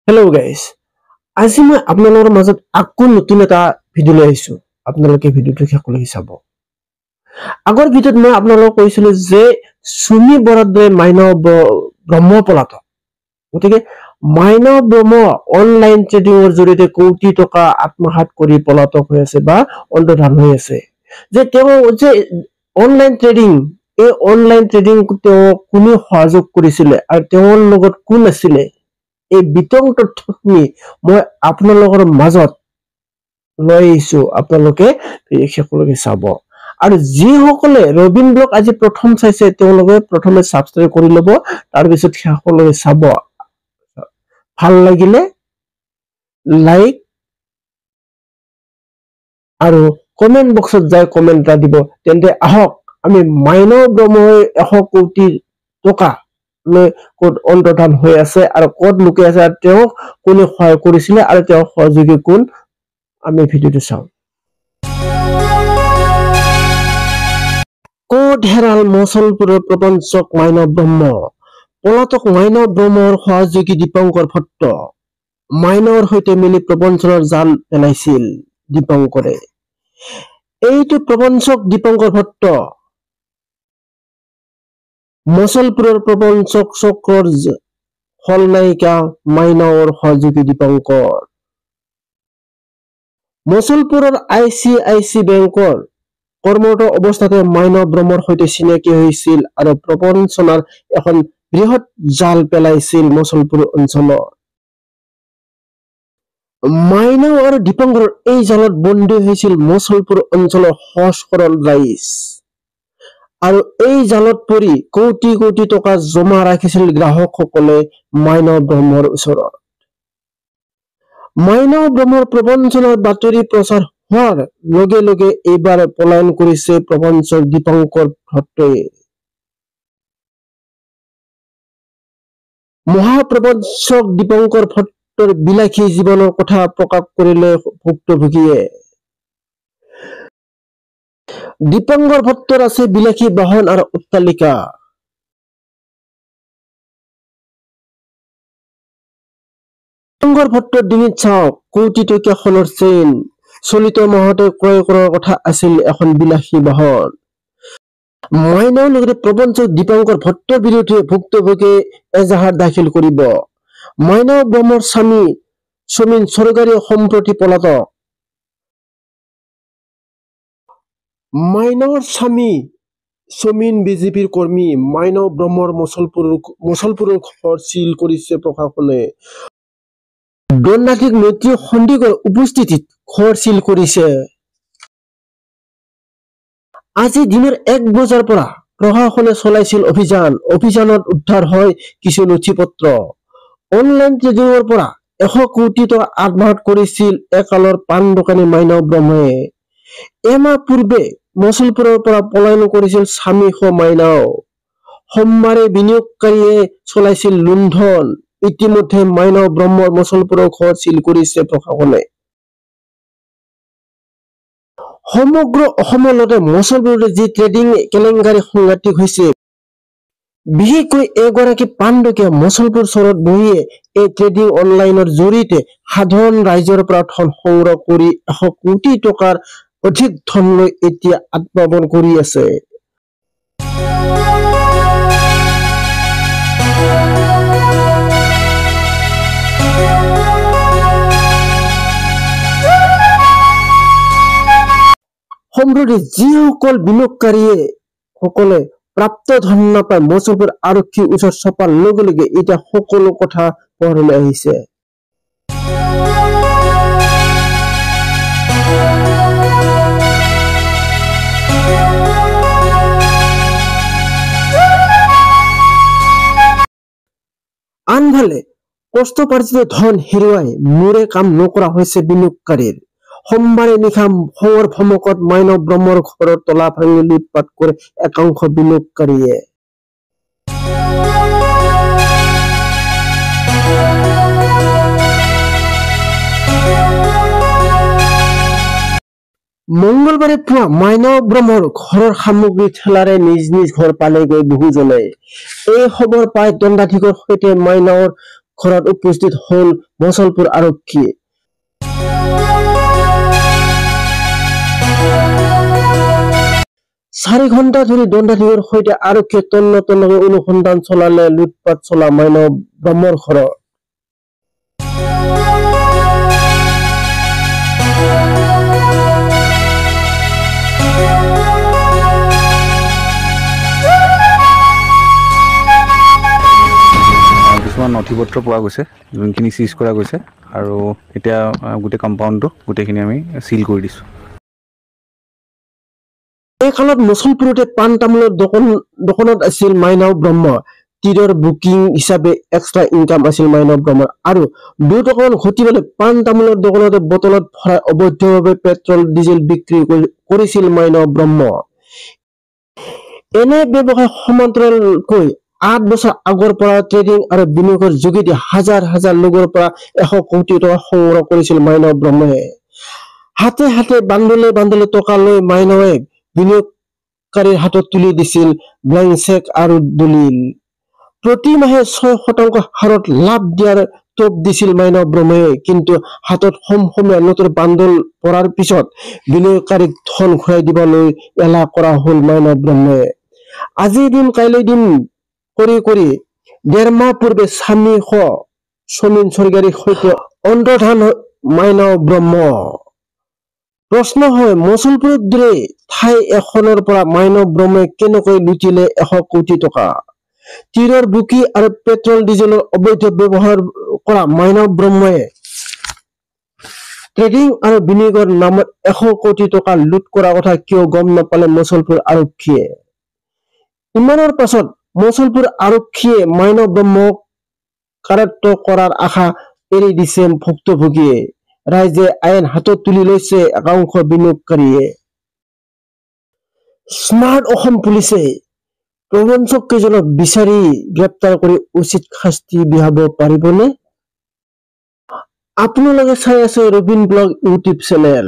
Hello' guys, আজি মই আপোনালোকৰ মাজত আকৌ নতুন এটা ভিডিঅ' লৈ আহিছো। আপোনালোকে ভিডিঅ'টো শেষলৈকে চাব। আগৰ ভিডিঅ'ত মই আপোনালোকক কৈছিলো যে চুমি বৰাৰ দৰে মাইনাও ব্ৰহ্ম পলাতক। গতিকে মাইনাও ব্ৰহ্ম অনলাইন ট্ৰেডিঙৰ জৰিয়তে কোটি টকা আত্মসাৎ কৰি পলাতক হৈ আছে বা অন্তৰ্ধান হৈ আছে। যে তেওঁ যে অনলাইন ট্ৰেডিং, এই অনলাইন ট্ৰেডিং তেওঁ কোনে সহযোগ কৰিছিলে আৰু তেওঁৰ লগত কোন আছিলে, এই বিতং তথ্যখিনি মই আপোনালোকৰ মাজত লৈ আহিছো। আপোনালোকে শেষলৈকে চাব। আৰু যিসকলে ৰবিন ব্লগ আজি প্ৰথম চাইছে তেওঁলোকে প্ৰথমে ছাবস্ক্ৰাইব কৰি ল'ব, তাৰপিছত শেষলৈকে চাব। ভাল লাগিলে লাইক আৰু কমেন্ট বক্সত যাই কমেন্ট এটা দিব। তেন্তে আহক আমি মাইনাও ব্ৰহ্মৰ 100 কোটি টকা ক'ত অন্তৰ্ধান হৈ আছে আৰু ক'ত লুকাই আছে আৰু তেওঁক কোনে সহায় কৰিছিলে আৰু তেওঁৰ সহযোগী কোন, আমি ভিডিঅ'টো চাওঁ। ক'ত হেৰাল মচলপুৰৰ প্ৰপঞ্চক মাইনাও ব্ৰহ্ম? পলাতক মাইনাও ব্ৰহ্মৰ সহযোগী দীপঙ্কৰ ভট্ট। মাইনাওৰ সৈতে মিলি প্ৰপঞ্চনৰ জাল পেলাইছিল দীপঙ্কৰে। এইটো প্ৰপঞ্চক দীপঙ্কৰ ভট্ট, মচলপুৰৰ প্ৰপঞ্চক চক্ৰৰ খলনায়িকা মাইনাওৰ সহযোগী দীপঙ্কৰ। মচলপুৰৰ ICIC বেংকৰ কৰ্মৰত অৱস্থাতে মাইনাও ব্ৰহ্মৰ সৈতে চিনাকি হৈছিল আৰু প্ৰপঞ্চনাৰ এখন বৃহৎ জাল পেলাইছিল মচলপুৰ অঞ্চলত। মাইনাও আৰু দীপঙ্কৰৰ এই জালত বন্দী হৈছিল মচলপুৰ অঞ্চলৰ সহজ সৰল ৰাইজ। আৰু এই জালত পৰি কোটি কোটি টকা জমা ৰাখিছিল গ্ৰাহকসকলে মাইনাও ব্ৰহ্মৰ ওচৰত। মাইনাও ব্ৰহ্মৰ প্ৰপঞ্চনাৰ বাতৰি প্ৰচাৰ হোৱাৰ লগে লগে এইবাৰ পলায়ন কৰিছে প্ৰপঞ্চক দীপঙ্কৰ ভট্টই। মহাপ্ৰপঞ্চক দীপঙ্কৰ ভট্টৰ বিলাসী জীৱনৰ কথা প্ৰকাশ কৰিলে ভুক্তভোগীয়ে। দীপঙ্কৰ ভট্টৰ আছে বিলাসী বাহন আৰু অট্টালিকা। দীপঙ্কৰ ভট্টৰ ডিঙিত চাওক কোটি টকীয়া সোণৰ চেইন। চলিত মাহতে ক্ৰয় কৰাৰ কথা আছিল এখন বিলাসী বাহন। মাইনাওৰ লগতে প্ৰপঞ্চক দীপঙ্কৰ ভট্টৰ বিৰুদ্ধে ভুক্তভোগীয়ে এজাহাৰ দাখিল কৰিব। মাইনাও ব্ৰহ্মৰ স্বামী চমিন চৰকাৰী সম্প্ৰতি পলাতক। মাইনাওৰ স্বামী চমিন বিজেপিৰ কৰ্মী। মাইনাও ব্ৰহ্মৰ মচলপুৰৰ ঘৰ চিল কৰিছে প্ৰশাসনে। দণ্ডাধীশ নেত্ৰী সন্দিকৰ উপস্থিতিত ঘৰ চিল কৰিছে। আজি দিনৰ 1 বজাৰ পৰা প্ৰশাসনে চলাইছিল অভিযান। অভিযানত উদ্ধাৰ হয় কিছু নথি-পত্ৰ। অনলাইন ট্ৰেডিঙৰ পৰা 100 কোটি টকা আত্মসাৎ কৰিছিল একালৰ পাণ দোকানী মাইনাও ব্ৰহ্মই। এমাহ পূৰ্বে মচলপুৰৰ পৰা পলায়ন কৰিছিল স্বামী মাইনাও। সোমবাৰে বিনিয়োগকাৰীয়ে চলাইছিল লুণ্ঠন। ইতিমধ্যে মাইনাও ব্ৰহ্মৰ মচলপুৰৰ ঘৰ চিল কৰিছে প্ৰশাসনে। সমগ্ৰ অসমলৈকে মচলপুৰতে যি ট্ৰেডিং কেলেংকাৰী সাংঘাতিক হৈছে। বিশেষকৈ এগৰাকী পাণদকীয়া মচলপুৰ চহৰত বহিয়ে এই ট্ৰেডিং অনলাইনৰ জৰিয়তে সাধাৰণ ৰাইজৰ পৰা ধন সংগ্ৰহ কৰি 100 কোটি টকাৰ অধিক ধন লৈ এতিয়া আত্মপন কৰি আছে। সম্প্ৰতি যিসকল বিনিয়োগকাৰীয়ে সকলে প্ৰাপ্ত ধন নাপায় মচলপুৰ আৰক্ষীৰ ওচৰত চপাৰ লগে লগে এতিয়া সকলো কথা পোহৰলৈ আহিছে। আনফালে কষ্টপাৰ্জিত ধন হেৰুৱাই মূৰে কাম নকৰা হৈছে বিনিয়োগকাৰীৰ। সোমবাৰে নিশা খঙৰ ভমকত মাইনাও ব্ৰহ্মৰ ঘৰৰ তলা ভাঙি লুটপাট কৰে একাংশ বিনিয়োগকাৰীয়ে। মঙ্গলবাৰে পুৱা মাইনাও ব্ৰহ্মৰ ঘৰৰ সামগ্ৰী ঠেলাৰে নিজ নিজ ঘৰ পালেগৈ বহুজনে। এই খবৰ পাই দণ্ডাধীশৰ সৈতে মাইনাওৰ ঘৰত উপস্থিত হল মছলপুৰ আৰক্ষী। 4 ঘণ্টা ধৰি দণ্ডাধীশৰ সৈতে আৰক্ষীয়ে তন্নতন্নকৈ অনুসন্ধান চলালে লুটপাট চলা মাইনৱ ব্ৰহ্মৰ ঘৰত। কিছুমান নথিপত্ৰ পোৱা গৈছে, যোনখিনি চিজ কৰা গৈছে, আৰু এতিয়া গোটেই কম্পাউণ্ডটো গোটেইখিনি আমি চিল কৰি দিছোঁ। এই কালত মছলপুৰতে পাণ তামোলৰ দোকানত আছিল মাইনৱ ব্ৰহ্ম। তীৰৰ বুকিং হিচাপে এক্সট্ৰা ইনকাম আছিল মাইনৱ ব্ৰহ্মৰ। আৰু 2 টকামান ঘটি পেলাই পাণ তামোলৰ দোকানতে বটলত ভৰাই অবৈধভাৱে পেট্ৰল ডিজেল বিক্ৰী কৰিছিল মাইনৱ ব্ৰহ্ম। এনে ব্যৱসায় সমান্তৰালকৈ 8 বছৰ আগৰ পৰা ট্ৰেডিং আৰু বিনিয়োগৰ যোগেদি হাজাৰ হাজাৰ লোকৰ পৰা 100 কোটি টকা সংগ্ৰহ কৰিছিল মাইনৱ ব্ৰহ্মই। হাতে হাতে বান্দলে টকা লৈ মাইনৱে বিনিয়োগকাৰীৰ হাতত তুলি দিছিল ব্লেংক চেক আৰু দলিল। প্ৰতি মাহে 6% হাৰত লাভ দিয়াৰ টোপ দিছিল মাইনৱ ব্ৰহ্মই। কিন্তু হাতত সমসমীয়া নোটৰ বান্দল পৰাৰ পিছত বিনিয়োগকাৰীক ধন ঘূৰাই দিবলৈ এলাহ কৰা হল মাইনৱ ব্ৰহ্মই। আজি দিম কাইলৈ দিম কৰি 1.5 মাহ পূৰ্বে স্বামী সমীন চৰকাৰীৰ সৈতে অন্তৰ্ধান মাইনৱ ব্ৰহ্ম। প্ৰশ্ন হয়, মছলপুৰৰ দৰে ঠাই এখনৰ পৰা মাইনৱ ব্ৰহ্মই কেনেকৈ লুটিলে 100 কোটি টকা? তীৰৰ বুকি আৰু পেট্ৰল ডিজেলৰ অবৈধ ব্যৱহাৰ কৰা মাইনৱ ব্ৰহ্মই ট্ৰেডিং আৰু বিনিয়োগৰ নামত 100 কোটি টকা লুট কৰা কথা কিয় গম নাপালে মছলপুৰ আৰক্ষীয়ে? ইমানৰ পাছত মছলপুৰ আৰক্ষীয়ে মাইনৱ ব্ৰহ্মক কাৰায়ত্ব কৰাৰ আশা এৰি দিছে ভুক্তভোগীয়ে। ৰাইজে আইন হাতত তুলি লৈছে একাংশ বিনিয়োগকাৰীয়ে। স্মাৰ্ট অসম পুলিচে প্ৰবঞ্চক কেইজনক বিচাৰি গ্ৰেপ্তাৰ কৰি উচিত শাস্তি বিহাব পাৰিবনে? আপোনালোকে চাই আছে ৰবিন ব্লগ ইউটিউব চেনেল।